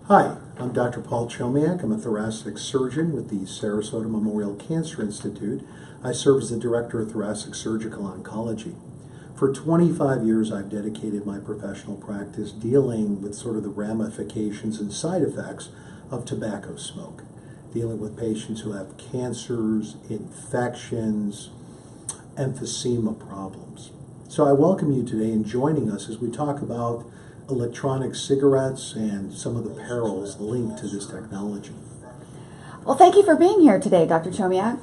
Hi, I'm Dr. Paul Chomiak. I'm a thoracic surgeon with the Sarasota Memorial Cancer Institute. I serve as the Director of Thoracic Surgical Oncology. For 25 years, I've dedicated my professional practice dealing with sort of the ramifications and side effects of tobacco smoke, dealing with patients who have cancers, infections, emphysema problems. So I welcome you today in joining us as we talk about electronic cigarettes and some of the perils linked to this technology. Well, thank you for being here today, Dr. Chomiak.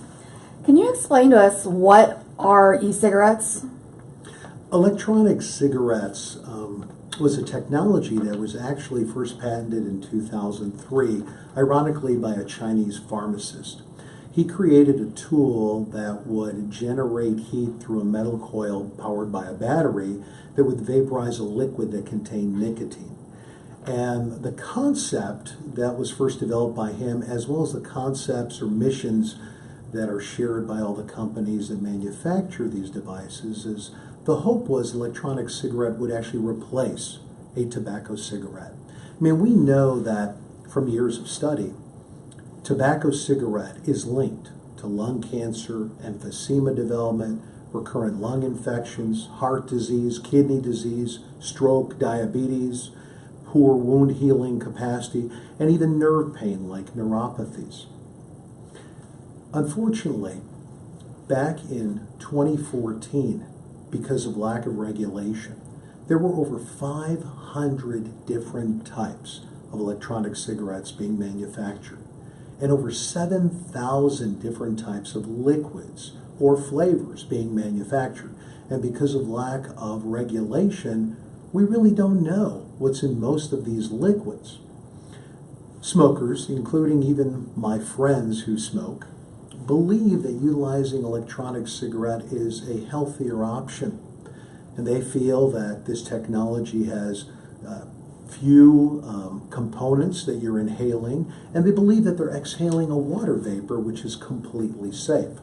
Can you explain to us what are e-cigarettes? Electronic cigarettes was a technology that was actually first patented in 2003, ironically by a Chinese pharmacist. He created a tool that would generate heat through a metal coil powered by a battery that would vaporize a liquid that contained nicotine. And the concept that was first developed by him, as well as the concepts or missions that are shared by all the companies that manufacture these devices, is the hope was electronic cigarette would actually replace a tobacco cigarette. I mean, we know that from years of study, tobacco cigarette is linked to lung cancer, emphysema development, recurrent lung infections, heart disease, kidney disease, stroke, diabetes, poor wound healing capacity, and even nerve pain like neuropathies. Unfortunately, back in 2014, because of lack of regulation, there were over 500 different types of electronic cigarettes being manufactured, and over 7,000 different types of liquids or flavors being manufactured. And because of lack of regulation, we really don't know what's in most of these liquids. Smokers, including even my friends who smoke, believe that utilizing electronic cigarette is a healthier option. And they feel that this technology has few components that you're inhaling, and they believe that they're exhaling a water vapor, which is completely safe.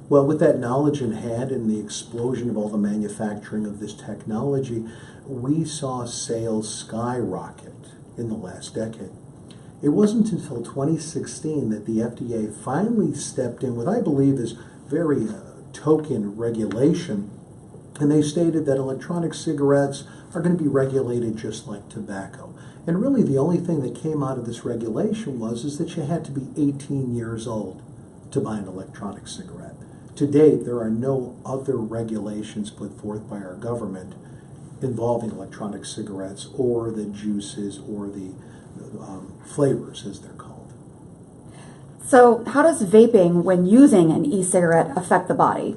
Well, with that knowledge in hand and the explosion of all the manufacturing of this technology, we saw sales skyrocket in the last decade. It wasn't until 2016 that the FDA finally stepped in with, I believe, is very token regulation, and they stated that electronic cigarettes are going to be regulated just like tobacco. And really the only thing that came out of this regulation was that you had to be 18 years old to buy an electronic cigarette. To date, there are no other regulations put forth by our government involving electronic cigarettes or the juices or the flavors, as they're called. So how does vaping, when using an e-cigarette, affect the body?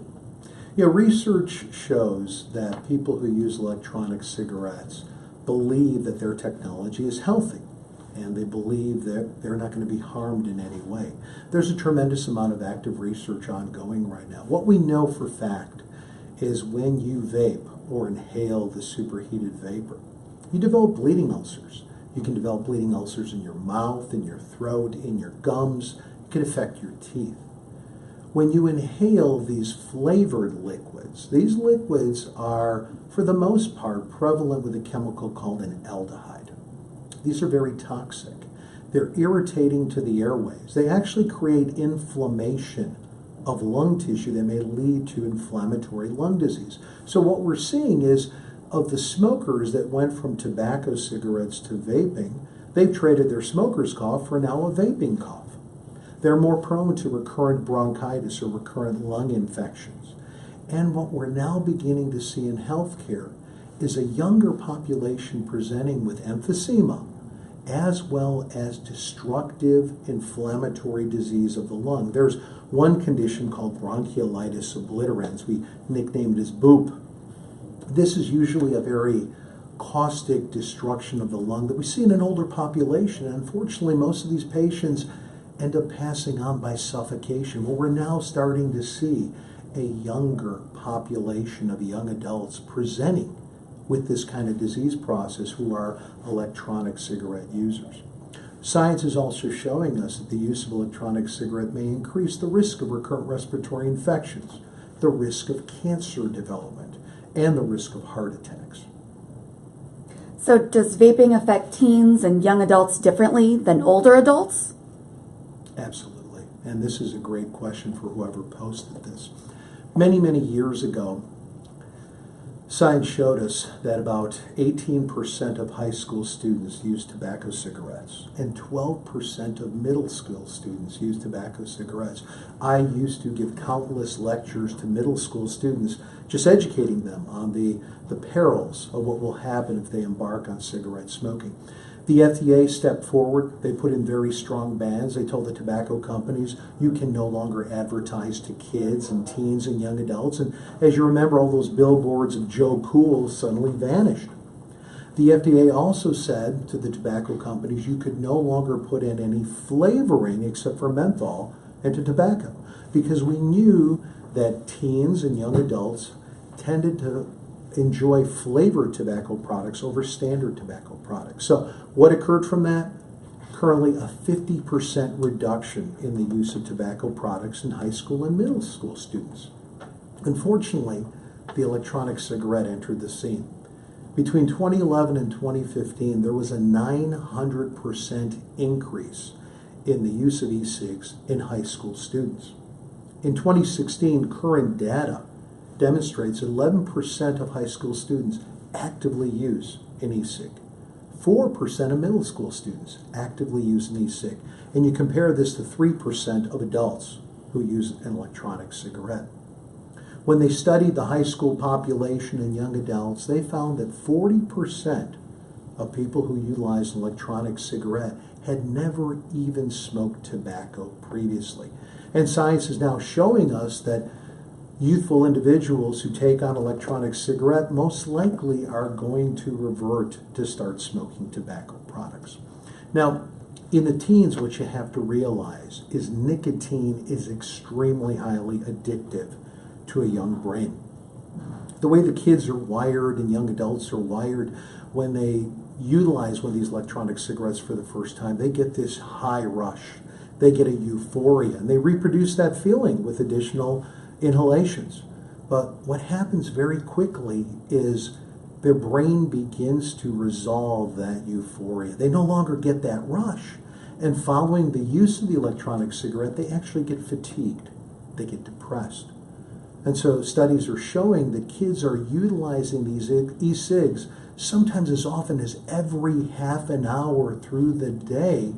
Yeah, research shows that people who use electronic cigarettes believe that their technology is healthy, and they believe that they're not going to be harmed in any way. There's a tremendous amount of active research ongoing right now. What we know for fact is when you vape or inhale the superheated vapor, you develop bleeding ulcers. You can develop bleeding ulcers in your mouth, in your throat, in your gums. It can affect your teeth. When you inhale these flavored liquids, these liquids are, for the most part, prevalent with a chemical called an aldehyde. These are very toxic. They're irritating to the airways. They actually create inflammation of lung tissue that may lead to inflammatory lung disease. So what we're seeing is, of the smokers that went from tobacco cigarettes to vaping, they've traded their smoker's cough for now a vaping cough. They're more prone to recurrent bronchitis or recurrent lung infections. And what we're now beginning to see in healthcare is a younger population presenting with emphysema, as well as destructive inflammatory disease of the lung. There's one condition called bronchiolitis obliterans. We nicknamed it as BOOP. This is usually a very caustic destruction of the lung that we see in an older population. And unfortunately, most of these patients end up passing on by suffocation. Well, we're now starting to see a younger population of young adults presenting with this kind of disease process who are electronic cigarette users. Science is also showing us that the use of electronic cigarette may increase the risk of recurrent respiratory infections, the risk of cancer development, and the risk of heart attacks. So does vaping affect teens and young adults differently than older adults? Absolutely. And this is a great question for whoever posted this. Many, many years ago, science showed us that about 18% of high school students use tobacco cigarettes and 12% of middle school students use tobacco cigarettes. I used to give countless lectures to middle school students, just educating them on the perils of what will happen if they embark on cigarette smoking. The FDA stepped forward. They put in very strong bans. They told the tobacco companies, you can no longer advertise to kids and teens and young adults. And as you remember, all those billboards of Joe Cool suddenly vanished. The FDA also said to the tobacco companies, you could no longer put in any flavoring except for menthol into tobacco, because we knew that teens and young adults tended to enjoy flavored tobacco products over standard tobacco products. So what occurred from that? Currently a 50% reduction in the use of tobacco products in high school and middle school students. Unfortunately, the electronic cigarette entered the scene. Between 2011 and 2015, there was a 900% increase in the use of e-cigs in high school students. In 2016, current data demonstrates 11% of high school students actively use an e-cig. 4% of middle school students actively use an e-cig. And you compare this to 3% of adults who use an electronic cigarette. When they studied the high school population and young adults, they found that 40% of people who utilize an electronic cigarette had never even smoked tobacco previously. And science is now showing us that youthful individuals who take on electronic cigarette most likely are going to revert to start smoking tobacco products. Now, in the teens, what you have to realize is nicotine is extremely highly addictive to a young brain. The way the kids are wired and young adults are wired, when they utilize one of these electronic cigarettes for the first time, they get this high rush. They get a euphoria, and they reproduce that feeling with additional inhalations. But what happens very quickly is their brain begins to resolve that euphoria. They no longer get that rush. And following the use of the electronic cigarette, they actually get fatigued. They get depressed. And so studies are showing that kids are utilizing these e-cigs sometimes as often as every half an hour through the day,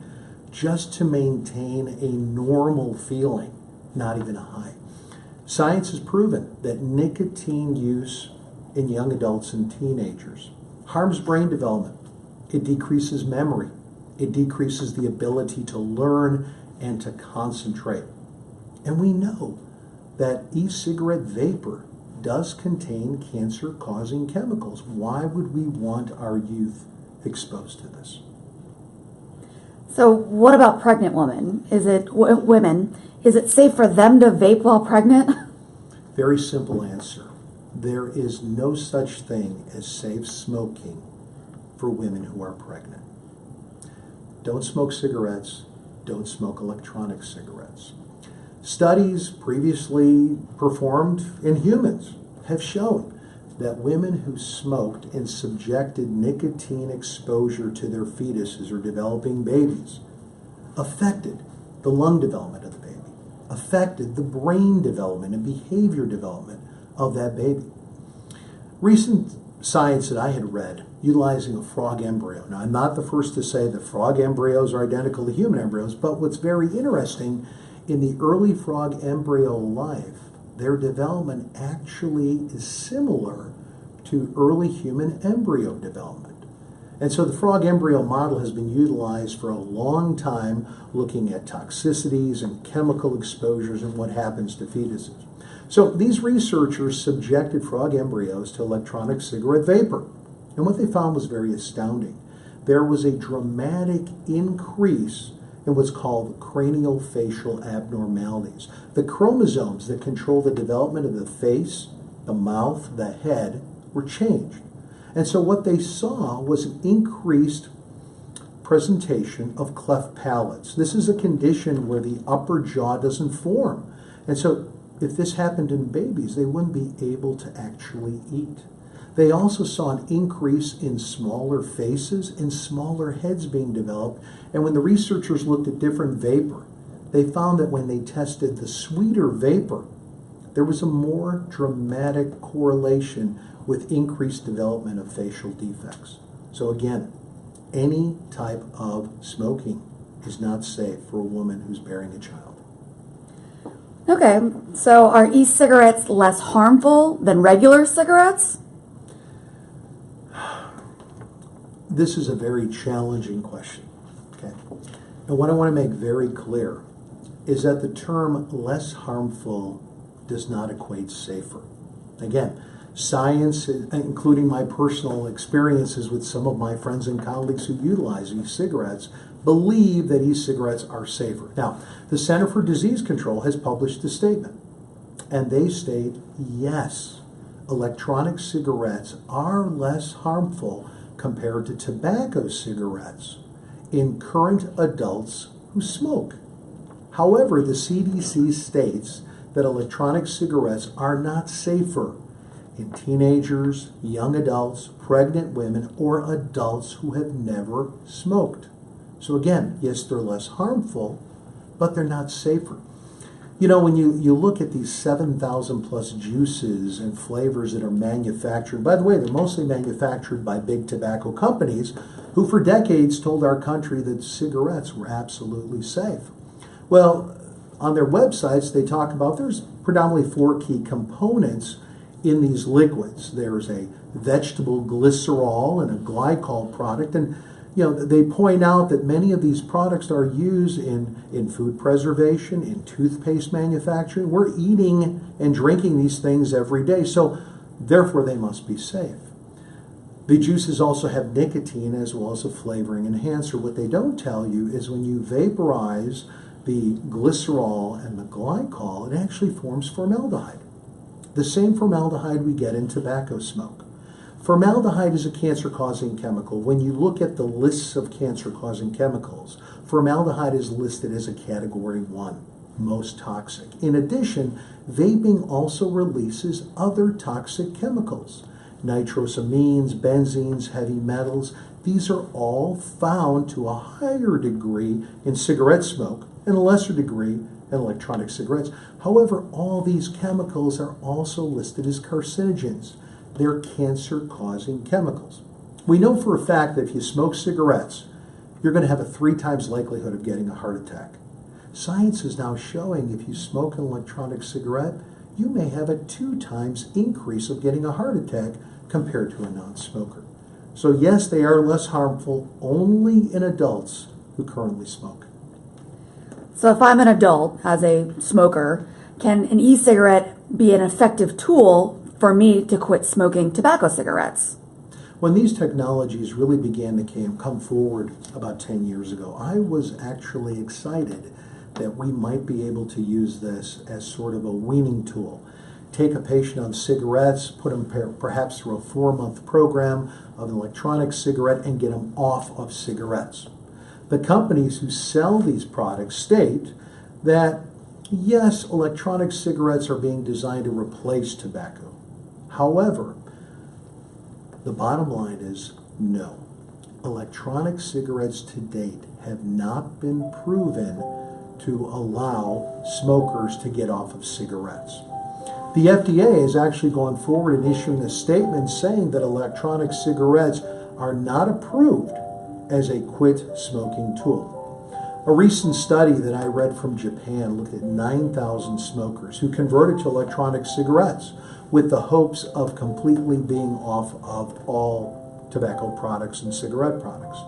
just to maintain a normal feeling, not even a high. Science has proven that nicotine use in young adults and teenagers harms brain development. It decreases memory. It decreases the ability to learn and to concentrate. And we know that e-cigarette vapor does contain cancer-causing chemicals. Why would we want our youth exposed to this? So what about pregnant women? Women? Is it safe for them to vape while pregnant? Very simple answer. There is no such thing as safe smoking for women who are pregnant. Don't smoke cigarettes. Don't smoke electronic cigarettes. Studies previously performed in humans have shown that women who smoked and subjected nicotine exposure to their fetuses or developing babies affected the lung development of the baby, affected the brain development and behavior development of that baby. Recent science that I had read utilizing a frog embryo. Now, I'm not the first to say that frog embryos are identical to human embryos, but what's very interesting, in the early frog embryo life, their development actually is similar to early human embryo development. And so the frog embryo model has been utilized for a long time, looking at toxicities and chemical exposures and what happens to fetuses. So these researchers subjected frog embryos to electronic cigarette vapor. And what they found was very astounding. There was a dramatic increase in what's called craniofacial abnormalities. The chromosomes that control the development of the face, the mouth, the head were changed. And so what they saw was an increased presentation of cleft palates. This is a condition where the upper jaw doesn't form. And so if this happened in babies, they wouldn't be able to actually eat. They also saw an increase in smaller faces and smaller heads being developed. And when the researchers looked at different vapor, they found that when they tested the sweeter vapor, there was a more dramatic correlation with increased development of facial defects. So again, any type of smoking is not safe for a woman who's bearing a child. Okay, so are e-cigarettes less harmful than regular cigarettes? This is a very challenging question. Okay. And what I want to make very clear is that the term less harmful does not equate safer. Again, science, including my personal experiences with some of my friends and colleagues who utilize e-cigarettes, believe that e-cigarettes are safer. Now, the Center for Disease Control has published a statement, and they state, yes, electronic cigarettes are less harmful compared to tobacco cigarettes in current adults who smoke. However, the CDC states that electronic cigarettes are not safer in teenagers, young adults, pregnant women, or adults who have never smoked. So again, yes, they're less harmful, but they're not safer. You know, when you look at these 7,000 plus juices and flavors that are manufactured, by the way, they're mostly manufactured by big tobacco companies who for decades told our country that cigarettes were absolutely safe. Well, on their websites, they talk about there's predominantly 4 key components in these liquids. There's a vegetable glycerol and a glycol product, and they point out that many of these products are used in food preservation, in toothpaste manufacturing. We're eating and drinking these things every day, so therefore they must be safe. The juices also have nicotine as well as a flavoring enhancer. What they don't tell you is when you vaporize the glycerol and the glycol, it actually forms formaldehyde. The same formaldehyde we get in tobacco smoke. Formaldehyde is a cancer-causing chemical. When you look at the lists of cancer-causing chemicals, formaldehyde is listed as a category 1, most toxic. In addition, vaping also releases other toxic chemicals. Nitrosamines, benzenes, heavy metals, these are all found to a higher degree in cigarette smoke and a lesser degree in electronic cigarettes. However, all these chemicals are also listed as carcinogens. They're cancer-causing chemicals. We know for a fact that if you smoke cigarettes, you're going to have a 3 times likelihood of getting a heart attack. Science is now showing if you smoke an electronic cigarette, you may have a 2 times increase of getting a heart attack compared to a non-smoker. So yes, they are less harmful only in adults who currently smoke. So if I'm an adult as a smoker, can an e-cigarette be an effective tool for me to quit smoking tobacco cigarettes? When these technologies really began to come forward about 10 years ago, I was actually excited that we might be able to use this as sort of a weaning tool. Take a patient on cigarettes, put them perhaps through a 4-month program of an electronic cigarette and get them off of cigarettes. The companies who sell these products state that, yes, electronic cigarettes are being designed to replace tobacco. However, the bottom line is no. Electronic cigarettes to date have not been proven to allow smokers to get off of cigarettes. The FDA has actually gone forward and issuing a statement saying that electronic cigarettes are not approved as a quit smoking tool. A recent study that I read from Japan looked at 9,000 smokers who converted to electronic cigarettes with the hopes of completely being off of all tobacco products and cigarette products.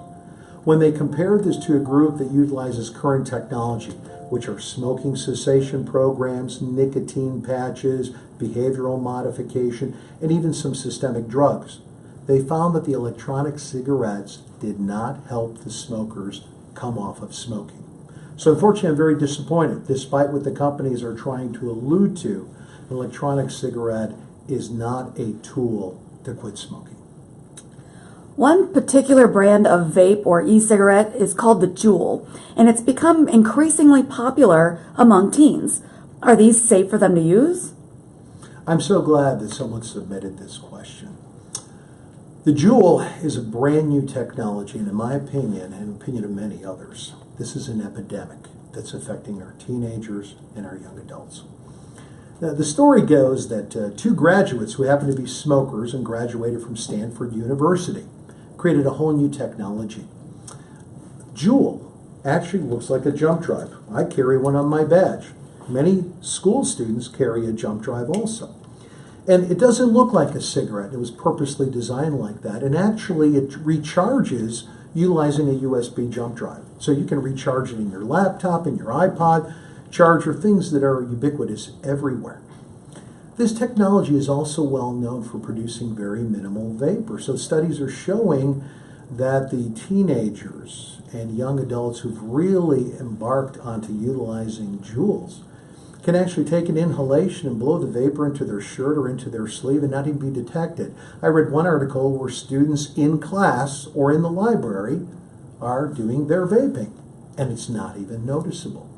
When they compared this to a group that utilizes current technology, which are smoking cessation programs, nicotine patches, behavioral modification, and even some systemic drugs, they found that the electronic cigarettes did not help the smokers come off of smoking. So unfortunately, I'm very disappointed. Despite what the companies are trying to allude to, an electronic cigarette is not a tool to quit smoking. One particular brand of vape or e-cigarette is called the Juul, and it's become increasingly popular among teens. Are these safe for them to use? I'm so glad that someone submitted this question. The Juul is a brand new technology, and in my opinion, and the opinion of many others, this is an epidemic that's affecting our teenagers and our young adults. Now, the story goes that two graduates who happen to be smokers and graduated from Stanford University created a whole new technology. Juul actually looks like a jump drive. I carry one on my badge. Many school students carry a jump drive also. And it doesn't look like a cigarette. It was purposely designed like that. And actually it recharges utilizing a USB jump drive. So you can recharge it in your laptop, in your iPod, charger, things that are ubiquitous everywhere. This technology is also well known for producing very minimal vapor. So studies are showing that the teenagers and young adults who've really embarked onto utilizing Juuls can actually take an inhalation and blow the vapor into their shirt or into their sleeve and not even be detected. I read one article where students in class or in the library are doing their vaping, and it's not even noticeable.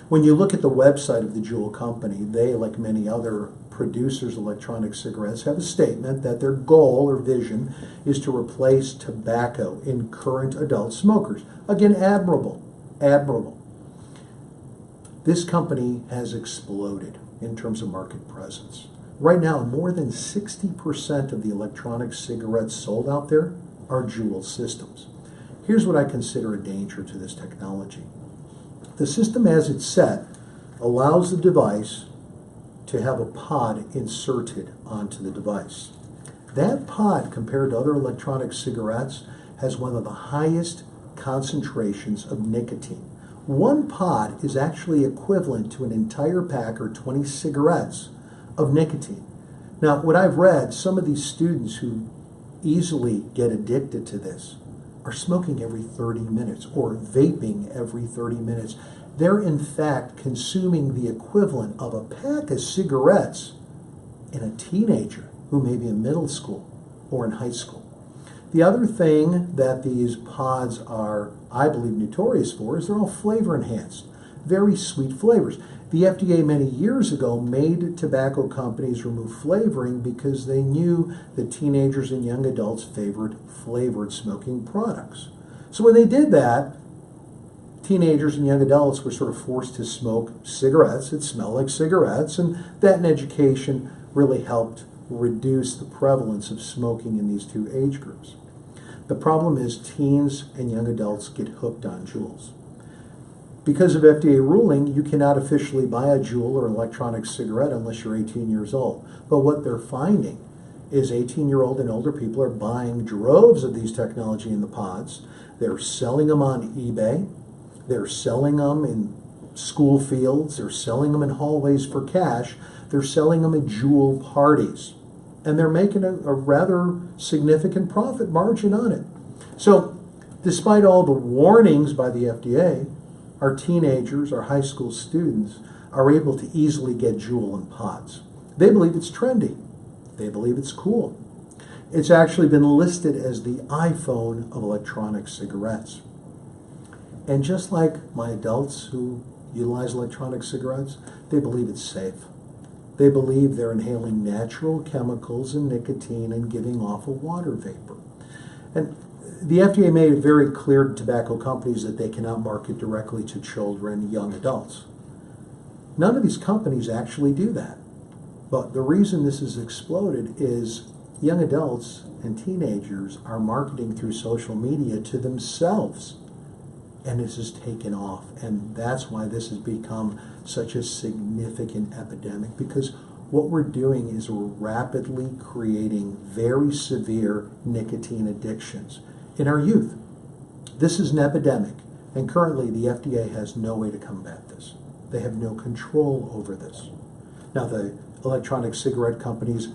When you look at the website of the Juul company, they, like many other producers of electronic cigarettes, have a statement that their goal or vision is to replace tobacco in current adult smokers. Again, admirable, admirable. This company has exploded in terms of market presence. Right now, more than 60% of the electronic cigarettes sold out there are Juul systems. Here's what I consider a danger to this technology. The system as it's set allows the device to have a pod inserted onto the device. That pod, compared to other electronic cigarettes, has one of the highest concentrations of nicotine. One pod is actually equivalent to an entire pack or 20 cigarettes of nicotine. Now, what I've read, some of these students who easily get addicted to this are smoking every 30 minutes or vaping every 30 minutes. They're in fact consuming the equivalent of a pack of cigarettes in a teenager who may be in middle school or in high school. The other thing that these pods are, I believe, notorious for is they're all flavor enhanced, very sweet flavors. The FDA many years ago made tobacco companies remove flavoring because they knew that teenagers and young adults favored flavored smoking products. So when they did that, teenagers and young adults were sort of forced to smoke cigarettes that smell like cigarettes, and that in education really helped reduce the prevalence of smoking in these two age groups. The problem is teens and young adults get hooked on Juuls. Because of FDA ruling, you cannot officially buy a Juul or electronic cigarette unless you're 18 years old. But what they're finding is 18-year-old and older people are buying droves of these technology in the pods. They're selling them on eBay. They're selling them in school fields. They're selling them in hallways for cash. They're selling them at Juul parties. And they're making a rather significant profit margin on it. So, despite all the warnings by the FDA, our teenagers, our high school students, are able to easily get Juul in pods. They believe it's trendy. They believe it's cool. It's actually been listed as the iPhone of electronic cigarettes. And just like my adults who utilize electronic cigarettes, they believe it's safe. They believe they're inhaling natural chemicals and nicotine and giving off a water vapor. And the FDA made it very clear to tobacco companies that they cannot market directly to children, young adults. None of these companies actually do that. But the reason this has exploded is young adults and teenagers are marketing through social media to themselves. And this has taken off. And that's why this has become such a significant epidemic, because what we're doing is we're rapidly creating very severe nicotine addictions in our youth. This is an epidemic, and currently the FDA has no way to combat this. They have no control over this. Now, the electronic cigarette companies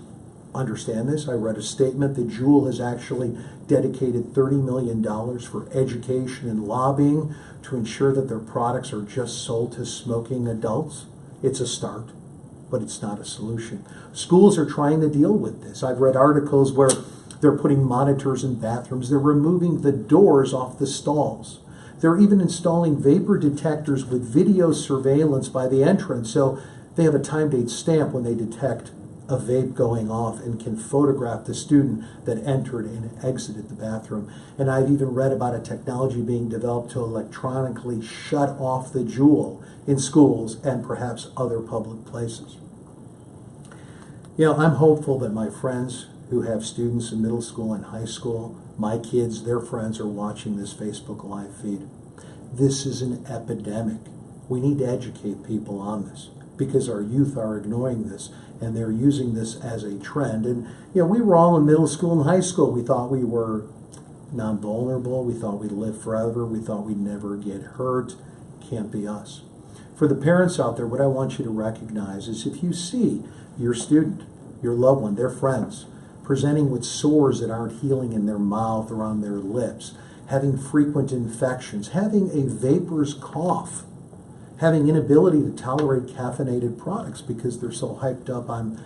understand this. I read a statement that Juul has actually dedicated $30 million for education and lobbying to ensure that their products are just sold to smoking adults. It's a start, but it's not a solution. Schools are trying to deal with this. I've read articles where they're putting monitors in bathrooms. They're removing the doors off the stalls. They're even installing vapor detectors with video surveillance by the entrance, so they have a time-date stamp when they detect a vape going off and can photograph the student that entered and exited the bathroom. And I've even read about a technology being developed to electronically shut off the Juul in schools and perhaps other public places. You know, I'm hopeful that my friends who have students in middle school and high school, my kids, their friends are watching this Facebook Live feed. This is an epidemic. We need to educate people on this because our youth are ignoring this and they're using this as a trend. And, you know, we were all in middle school and high school. We thought we were non-vulnerable. We thought we'd live forever. We thought we'd never get hurt. Can't be us. For the parents out there, what I want you to recognize is if you see your student, your loved one, their friends, presenting with sores that aren't healing in their mouth or on their lips, having frequent infections, having a vapor's cough, having inability to tolerate caffeinated products because they're so hyped up on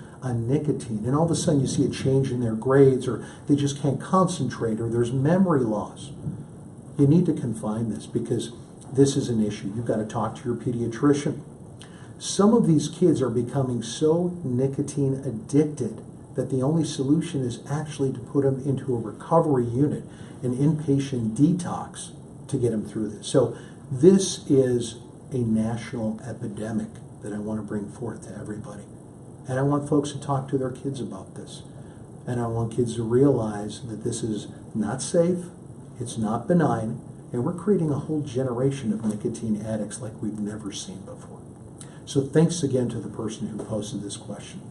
nicotine, and all of a sudden you see a change in their grades, or they just can't concentrate, or there's memory loss. You need to confine this because this is an issue. You've got to talk to your pediatrician. Some of these kids are becoming so nicotine addicted that the only solution is actually to put them into a recovery unit, an inpatient detox, to get them through this. So this is a national epidemic that I want to bring forth to everybody. And I want folks to talk to their kids about this. And I want kids to realize that this is not safe, it's not benign, and we're creating a whole generation of nicotine addicts like we've never seen before. So thanks again to the person who posted this question.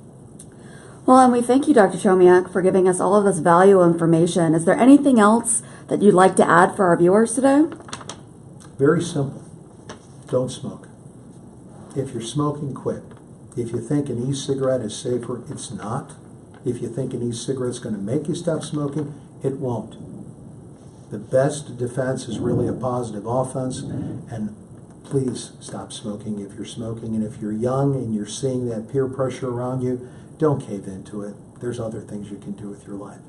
Well, and we thank you, Dr. Chomiak, for giving us all of this valuable information. Is there anything else that you'd like to add for our viewers today? Very simple. Don't smoke. If you're smoking, quit. If you think an e-cigarette is safer, it's not. If you think an e-cigarette is going to make you stop smoking, it won't. The best defense is really a positive offense, and please stop smoking if you're smoking. And if you're young and you're seeing that peer pressure around you, don't cave into it. There's other things you can do with your life.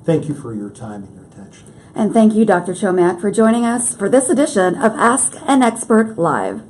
Thank you for your time and your attention. And thank you, Dr. Chomiak, for joining us for this edition of Ask an Expert Live.